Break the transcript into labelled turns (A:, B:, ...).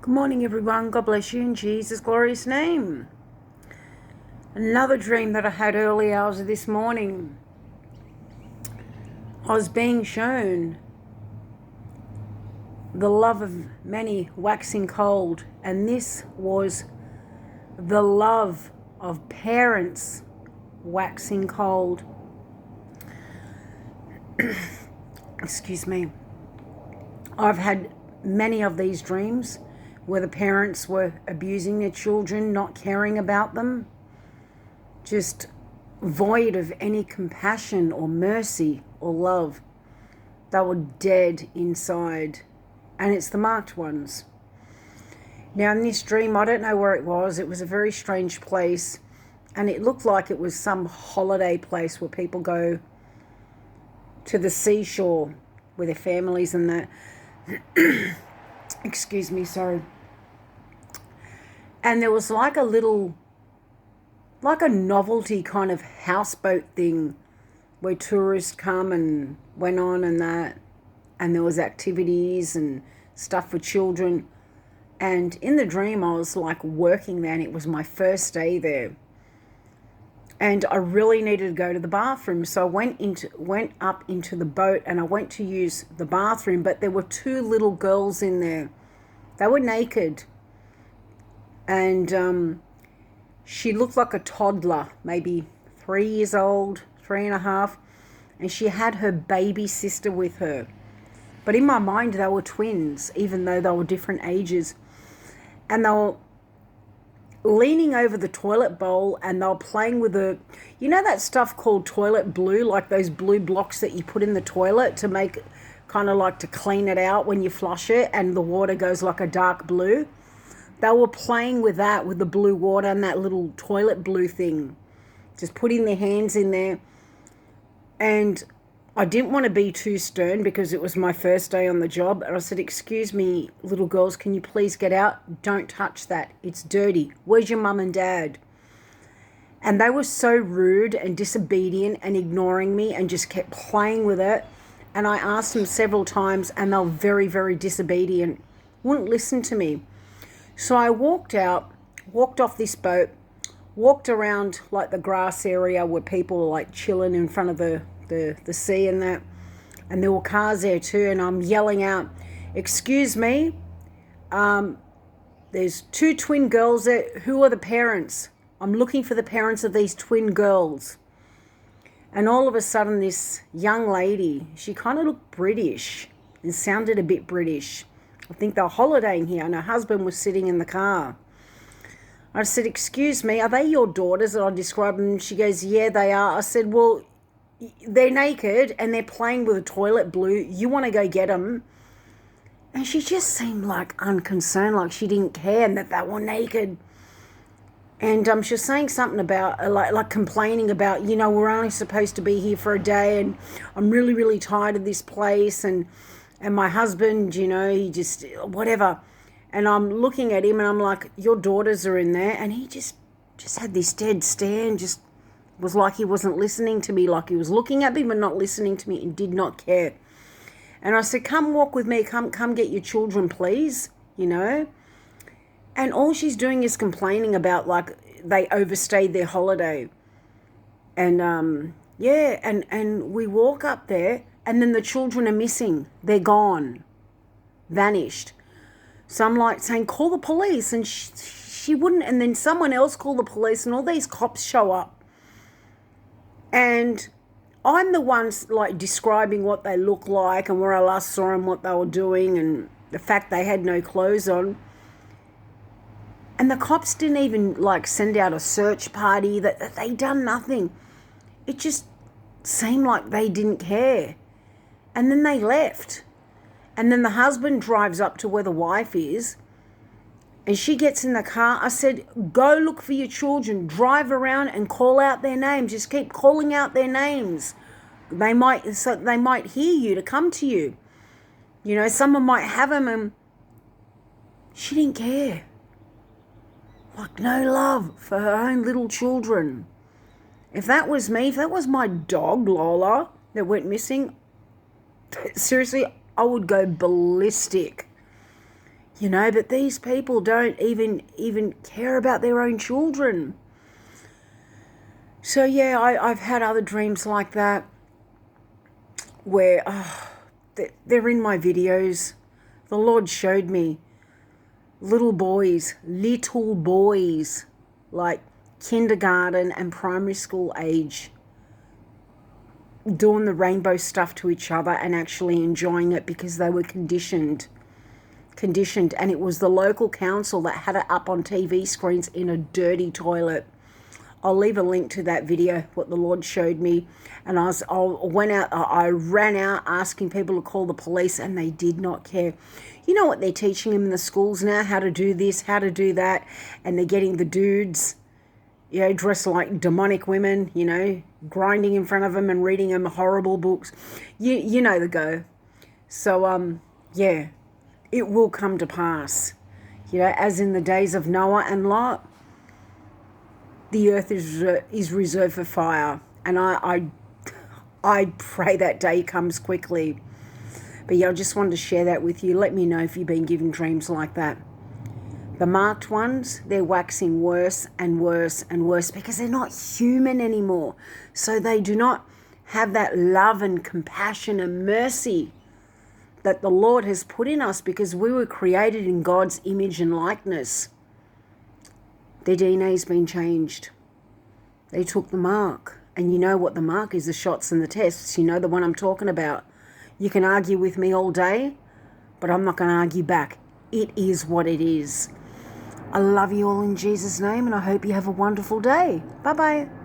A: Good morning, everyone. God bless you in Jesus' glorious name. Another dream that I had early hours of this morning. I was being shown the love of many waxing cold, and this was the love of parents waxing cold. Excuse me. I've had many of these dreams where the parents were abusing their children, not caring about them, just void of any compassion or mercy or love. They were dead inside, and it's the marked ones. Now in this dream, I don't know where it was. It was a very strange place, and it looked like it was some holiday place where people go to the seashore with their families and that. Excuse me, sorry. And there was like a novelty kind of houseboat thing where tourists come and went on and that. And there was activities and stuff for children. And in the dream, I was like working there, and it was my first day there. And I really needed to go to the bathroom. So I went up into the boat, and I went to use the bathroom, but there were two little girls in there. They were naked. And she looked like a toddler, maybe 3 years old, 3.5. And she had her baby sister with her. But in my mind, they were twins, even though they were different ages. And they were leaning over the toilet bowl, and they were playing with you know that stuff called toilet blue, like those blue blocks that you put in the toilet to make, kind of like to clean it out when you flush it, and the water goes like a dark blue. They were playing with that, with the blue water and that little toilet blue thing, just putting their hands in there. And I didn't want to be too stern because it was my first day on the job. And I said, "Excuse me, little girls, can you please get out? Don't touch that. It's dirty. Where's your mum and dad?" And they were so rude and disobedient and ignoring me and just kept playing with it. And I asked them several times, and they were very, very disobedient. Wouldn't listen to me. So I walked off this boat, walked around like the grass area where people were like chilling in front of the sea and that. And there were cars there too, and I'm yelling out, "Excuse me, there's two twin girls there. Who are the parents? I'm looking for the parents of these twin girls." And all of a sudden this young lady, she kind of looked British and sounded a bit British. I think they were holidaying here, and her husband was sitting in the car. I said, "Excuse me, are they your daughters?" And I described them. She goes, "Yeah, they are." I said, "Well, they're naked and they're playing with a toilet blue. You want to go get them?" And she just seemed like unconcerned, like she didn't care and that they were naked. And she was saying something about, like complaining about, we're only supposed to be here for a day, and I'm really, really tired of this place, and my husband, he just, whatever. And I'm looking at him and I'm like, "Your daughters are in there." And he just had this dead stare and just was like he wasn't listening to me, like he was looking at me but not listening to me and did not care. And I said, "Come walk with me, come get your children, please," And all she's doing is complaining about like they overstayed their holiday. And and we walk up there, and then the children are missing. They're gone, vanished. So I'm like saying, "Call the police," and she wouldn't. And then someone else called the police, and all these cops show up. And I'm the ones like describing what they look like and where I last saw them, what they were doing, and the fact they had no clothes on. And the cops didn't even like send out a search party. That they done nothing. It just seemed like they didn't care. And then they left. And then the husband drives up to where the wife is, and she gets in the car. I said, "Go look for your children. Drive around and call out their names. Just keep calling out their names. They might hear you to come to you. Someone might have them." And she didn't care. Like no love for her own little children. If that was me, if that was my dog, Lola, that went missing, seriously, I would go ballistic. But these people don't even care about their own children. So yeah, I've had other dreams like that where they're in my videos. The Lord showed me little boys, like kindergarten and primary school age, doing the rainbow stuff to each other and actually enjoying it because they were conditioned. And it was the local council that had it up on TV screens in a dirty toilet. I'll leave a link to that video, what the Lord showed me. And I ran out asking people to call the police, and they did not care. You know what they're teaching them in the schools now? How to do this, how to do that. And they're getting the dudes, dressed like demonic women, grinding in front of them and reading them horrible books. You know the go. So, yeah, it will come to pass. As in the days of Noah and Lot, the earth is reserved for fire. And I pray that day comes quickly. But yeah, I just wanted to share that with you. Let me know if you've been given dreams like that. The marked ones, they're waxing worse and worse and worse because they're not human anymore. So they do not have that love and compassion and mercy that the Lord has put in us because we were created in God's image and likeness. Their DNA's been changed. They took the mark. And you know what the mark is, the shots and the tests. You know the one I'm talking about. You can argue with me all day, but I'm not going to argue back. It is what it is. I love you all in Jesus' name, and I hope you have a wonderful day. Bye-bye.